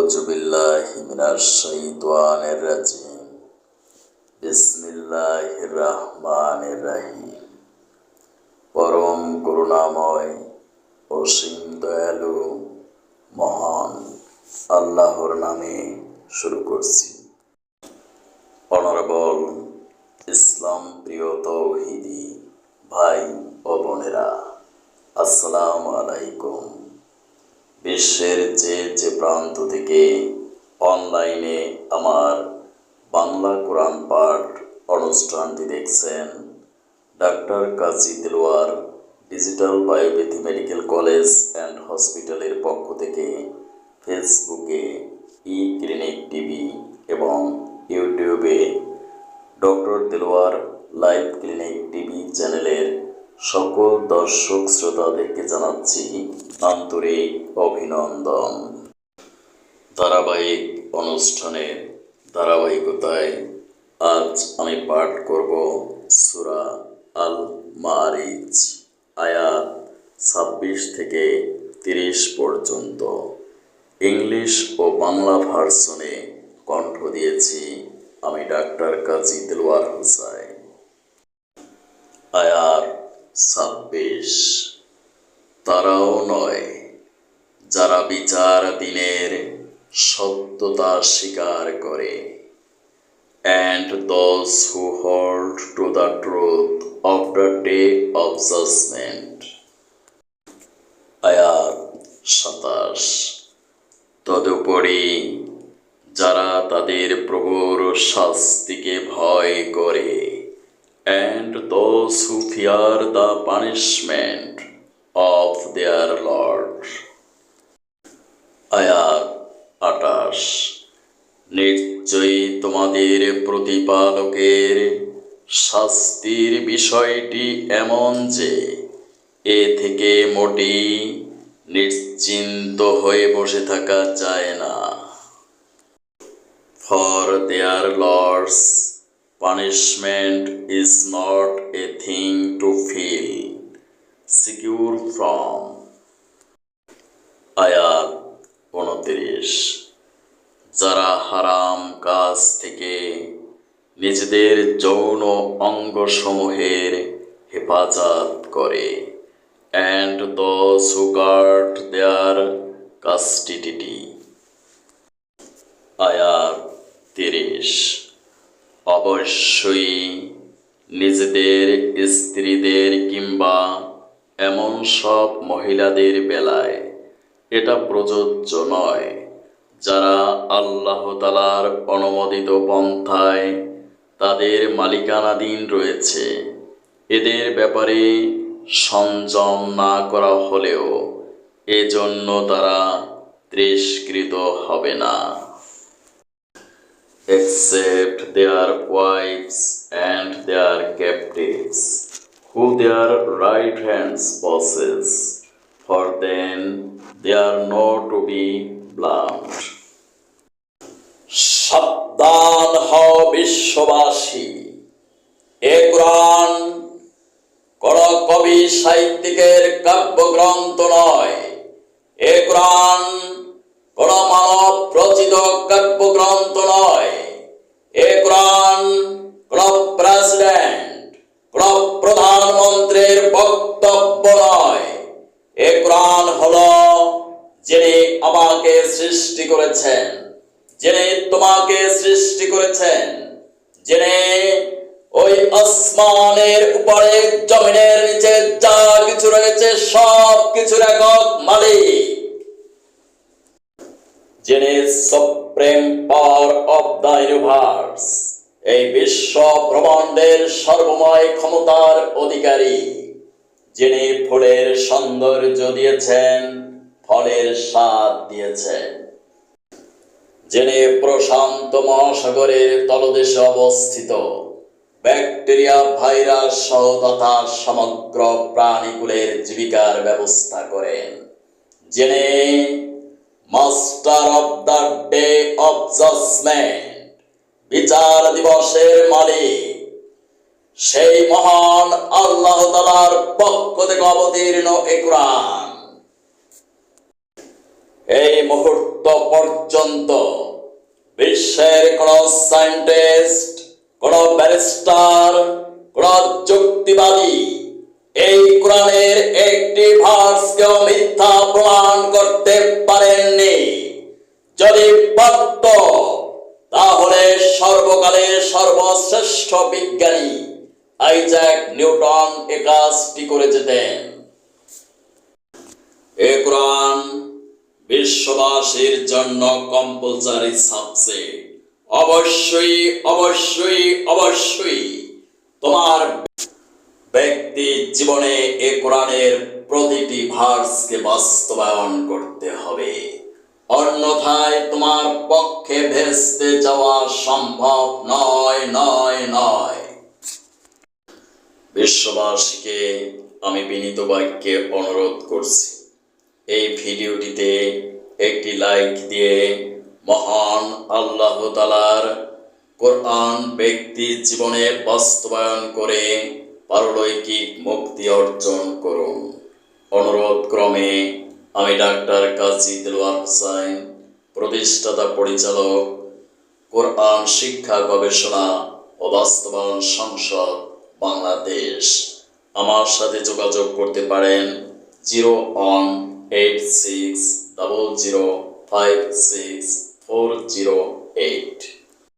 আউযু বিল্লাহি মিনাশ শাইতানির রাজিম। বিসমিল্লাহির রহমানির রহিম। পরম করুণাময় অসীম দয়ালু মহান আল্লাহর নামে শুরু করছি। অনারেবল ইসলাম প্রিয় তৌহিদি ভাই ও বোনেরা, আসসালামু আলাইকুম। বিশ্বের যে প্রান্ত থেকে অনলাইনে আমার বাংলা কোরআন পাঠ অনুষ্ঠানটি দেখছেন, doctor Kazi Delwar digital biopathy medical college and হসপিটালের পক্ষ থেকে ফেসবুকে ই ক্লিনিক টিভি এবং ইউটিউবে doctor Delwar live clinic TV চ্যানেলের সকল দর্শক শ্রোতাদেরকে জানাচ্ছি আন্তরিক অভিনন্দন। ধারাবাহিক অনুষ্ঠানের ধারাবাহিকতায় আজ আমি পাঠ করব সূরা আল মাআরিজ আয়াত 26 থেকে 30 পর্যন্ত। ইংলিশ ও বাংলা ভার্সনে কণ্ঠ দিয়েছি আমি ডাক্তার কাজী দেলোয়ার হোসাইন। আয়াত 26। তারাও নয় যারা বিচার দিনের সত্যতা স্বীকার করে, and those who hold to the truth of the day of judgment. আয়াত 27। তদুপরি যারা তাদের প্রভুর শাস্তিকে ভয় করে, and those who fear the punishment of their Lord. আয়াত 28। নিশ্চয়ই তোমাদের প্রতিপালকের শাস্তির বিষয়টি এমন যে এ থেকে মোটেই নিশ্চিন্ত হয়ে বসে থাকা যায় না। For their Lord's punishment is not a thing to feel secure from. আয়াত 29। যারা হারাম কাজ থেকে নিজেদের যৌন অঙ্গসমূহের হেফাজত করে, and those who guard their chastity. আয়াত 30। অবশ্যই নিজেদের স্ত্রীদের কিংবা এমন সব মহিলাদের বেলায় এটা প্রযোজ্য নয় যারা আল্লাহ তাআলার অনুমোদিত পন্থায় তাদের মালিকানাধীন রয়েছে। এদের ব্যাপারে সংযম না করা হলেও এজন্য তারা তিরস্কৃত হবে না। Except their wives and their captives, who their right hands possess, for then they are not to be blamed. সাবধান হও বিশ্ববাসী, এ কোরআন কোন কবি সাহিত্যিকের কাব্যগ্রন্থ নয়। এ কোরআন কোন মানব রচিত কাব্যগ্রন্থ নয়। এ কোরআন কোন প্রেসিডেন্ট, কোন প্রধানমন্ত্রীর বক্তব্য নয়। এ কোরআন হলো যিনি আমাকে সৃষ্টি করেছেন, যিনি তোমাকে সৃষ্টি করেছেন, যিনি ওই আসমানের উপরে জমিনের নিচে যা কিছু রয়েছে সব কিছুর একক মালিক, যিনি supreme power of the universe, এই বিশ্ব ব্রহ্মাণ্ডের সর্বময় ক্ষমতার অধিকারী, যিনি ফুলের সৌন্দর্য দিয়েছেন, ফলের স্বাদ দিয়েছেন, যিনি প্রশান্ত মহাসাগরের তলদেশে অবস্থিত ব্যাকটেরিয়া, ভাইরাস সহ তথা সমগ্র প্রাণীকুলের জীবিকার ব্যবস্থা করেন, যিনি master of the day of judgement, বিচার দিবসের মালিক, সেই মহান আল্লাহ তাআলার পক্ষ থেকে অবতীর্ণ এ কোরআন এই মুহূর্ত পর্যন্ত বিশ্বের কোন সায়েন্টিস্ট, কোন ব্যারিস্টার, কোন যুক্তিবাদী এই কোরআনের একটি ভার্সকেও মিথ্যা প্রমাণ করতে পারেননি। যদি পারত তাহলে সর্বকালের সর্বশ্রেষ্ঠ বিজ্ঞানী আইজ্যাক নিউটন এ কাজটি করে যেতেন। এ কোরআন বিশ্ববাসীর জন্য কম্পালসারি সাবজেক্ট। অবশ্যই অবশ্যই অবশ্যই তোমার ব্যক্তি জীবনে এ কোরআনের প্রতিটি ভার্সকে বাস্তবায়ন করতে হবে, অন্যথায় তোমার পক্ষে ভেস্তে যাওয়া সম্ভব নয় নয় নয়। বিশ্ববাসীকে আমি বিনীত বাক্যে অনুরোধ করছি, এই ভিডিওটিতে একটি লাইক দিয়ে মহান আল্লাহ তাআলার কোরআন ব্যক্তি জীবনে বাস্তবায়ন করে পারলৌকিক মুক্তি অর্জন করুন। অনুরোধ ক্রমে আমি ডাক্তার কাজী দেলোয়ার হোসেন, প্রতিষ্ঠাতা পরিচালক, কোরআন শিক্ষা গবেষণা ও বাস্তবায়ন সংসদ, বাংলাদেশ। আমার সাথে যোগাযোগ করতে পারেন 018600564008।